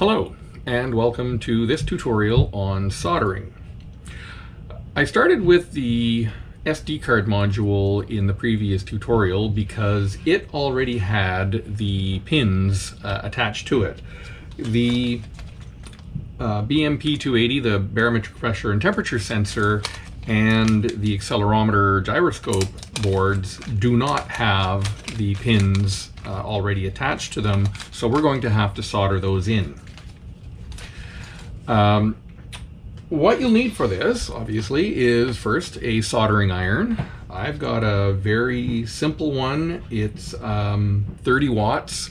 Hello, and welcome to this tutorial on soldering. I started with the SD card module in the previous tutorial because it already had the pins attached to it. The BMP280, the barometric pressure and temperature sensor, and the accelerometer gyroscope boards do not have the pins already attached to them, so we're going to have to solder those in. What you'll need for this, obviously, is first a soldering iron. I've got a very simple one. It's 30 watts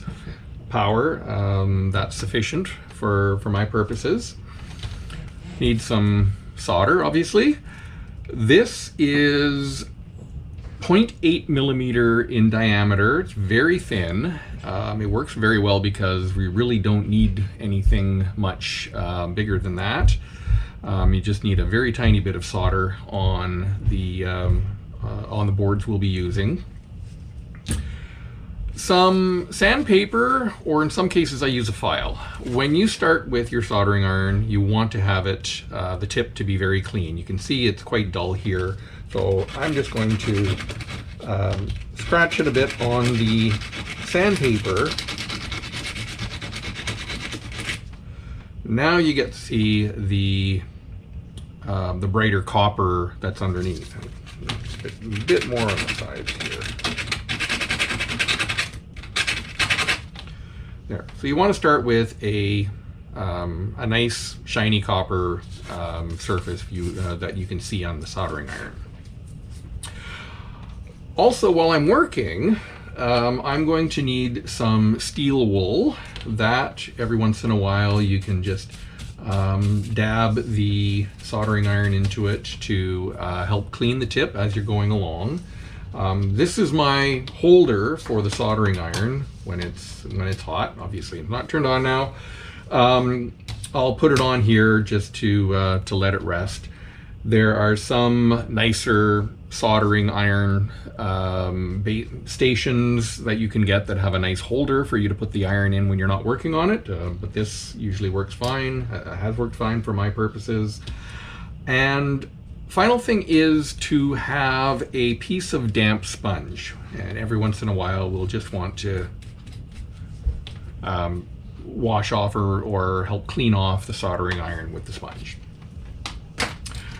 power. That's sufficient for my purposes. Need some solder, obviously. This is 0.8 millimeter in diameter. It's very thin. It works very well because we really don't need anything much bigger than that. You just need a very tiny bit of solder on the boards we'll be using. Some sandpaper, or in some cases I use a file. When you start with your soldering iron, you want to have it, the tip to be very clean. You can see it's quite dull here, so I'm just going to scratch it a bit on the sandpaper. Now you get to see the brighter copper that's underneath. A bit more on the sides here. There. So you want to start with a nice shiny copper surface that you can see on the soldering iron. Also, while I'm working, I'm going to need some steel wool. That every once in a while you can just dab the soldering iron into it to help clean the tip as you're going along. This is my holder for the soldering iron when it's hot. Obviously, it's not turned on now. I'll put it on here just to let it rest. There are some nicer soldering iron stations that you can get that have a nice holder for you to put the iron in when you're not working on it, but this usually works fine, has worked fine for my purposes. And final thing is to have a piece of damp sponge, and every once in a while we'll just want to wash off or help clean off the soldering iron with the sponge.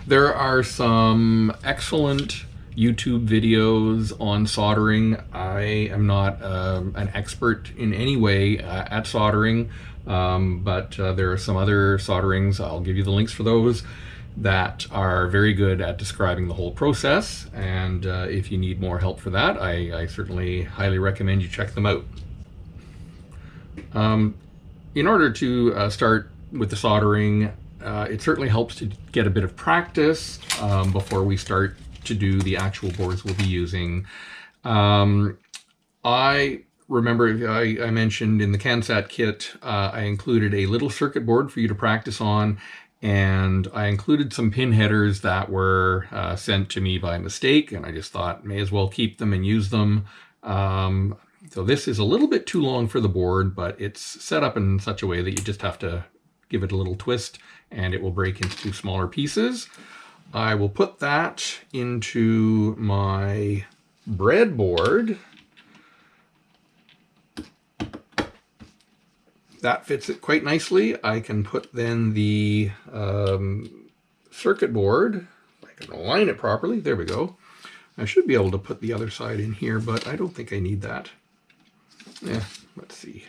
There are some excellent YouTube videos on soldering. I am not an expert in any way at soldering, but there are some other solderings, I'll give you the links for those, that are very good at describing the whole process, and if you need more help for that, I certainly highly recommend you check them out. In order to start with the soldering, it certainly helps to get a bit of practice before we start to do the actual boards we'll be using. I remember I mentioned in the CanSat kit, I included a little circuit board for you to practice on, and I included some pin headers that were sent to me by mistake, and I just thought may as well keep them and use them. So this is a little bit too long for the board, but it's set up in such a way that you just have to give it a little twist and it will break into two smaller pieces. I will put that into my breadboard. That fits it quite nicely. I can put then the circuit board, I can align it properly, there we go. I should be able to put the other side in here, but I don't think I need that. Yeah, let's see.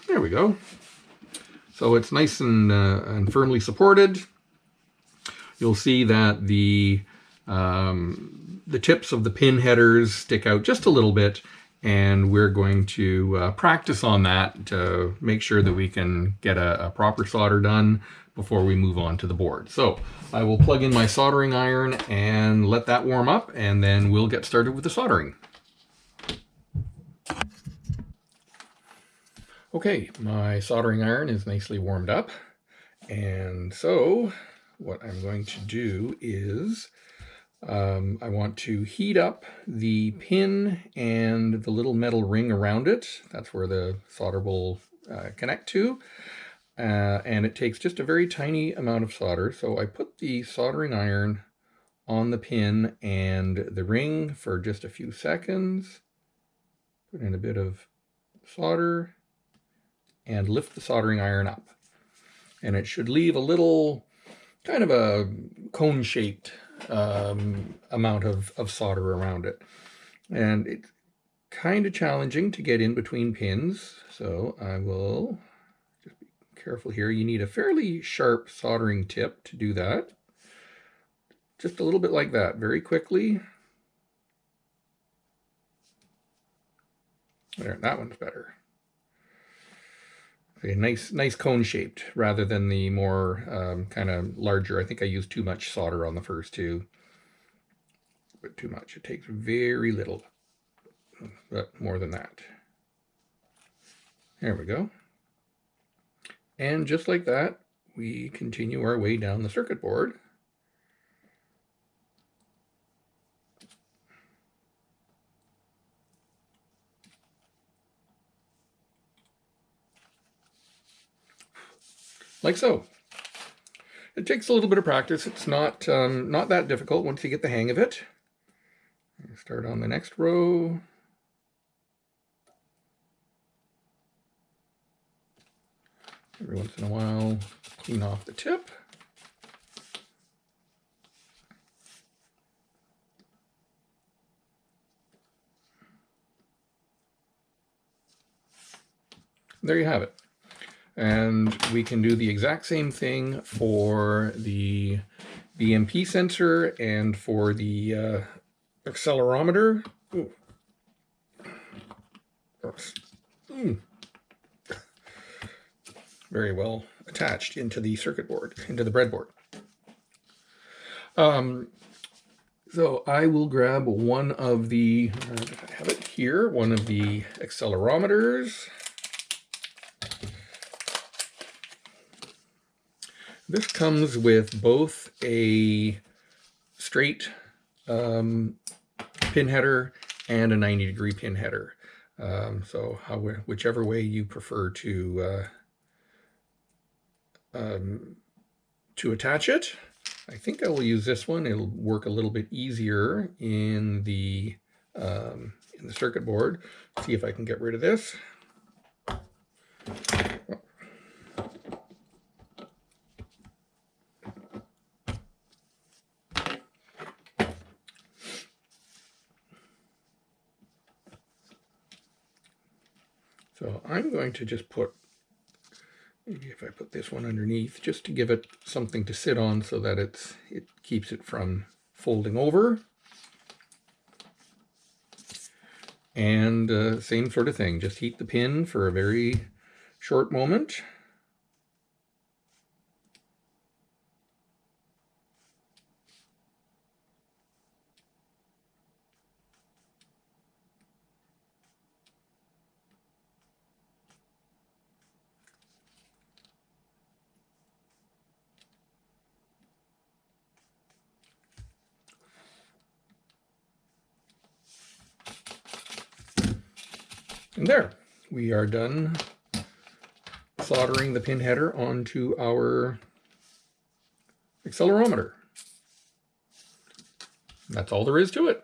There we go. So it's nice and firmly supported. You'll see that the tips of the pin headers stick out just a little bit, and we're going to practice on that to make sure that we can get a proper solder done before we move on to the board. So I will plug in my soldering iron and let that warm up, and then we'll get started with the soldering. Okay, my soldering iron is nicely warmed up, and so what I'm going to do is I want to heat up the pin and the little metal ring around it. That's where the solder will connect to. And it takes just a very tiny amount of solder. So I put the soldering iron on the pin and the ring for just a few seconds. Put in a bit of solder and lift the soldering iron up. And it should leave a little kind of a cone-shaped amount of solder around it. And it's kind of challenging to get in between pins, so I will just be careful here. You need a fairly sharp soldering tip to do that. Just a little bit like that, very quickly. There, that one's better. Okay, nice cone-shaped rather than the more kind of larger. I think I used too much solder on the first two. But too much. It takes very little, but more than that. There we go. And just like that, we continue our way down the circuit board. Like so. It takes a little bit of practice. It's not that difficult once you get the hang of it. Start on the next row. Every once in a while, clean off the tip. There you have it. And we can do the exact same thing for the BMP sensor and for the accelerometer. Ooh. Very well attached into the circuit board, into the breadboard. So I will grab one of the, I have it here, one of the accelerometers. This comes with both a straight pin header and a 90-degree pin header. So whichever way you prefer to attach it. I think I will use this one. It'll work a little bit easier in the circuit board. See if I can get rid of this. So I'm going to just put, maybe if I put this one underneath, just to give it something to sit on so that it keeps it from folding over. And same sort of thing, just heat the pin for a very short moment. And there, we are done soldering the pin header onto our accelerometer. That's all there is to it.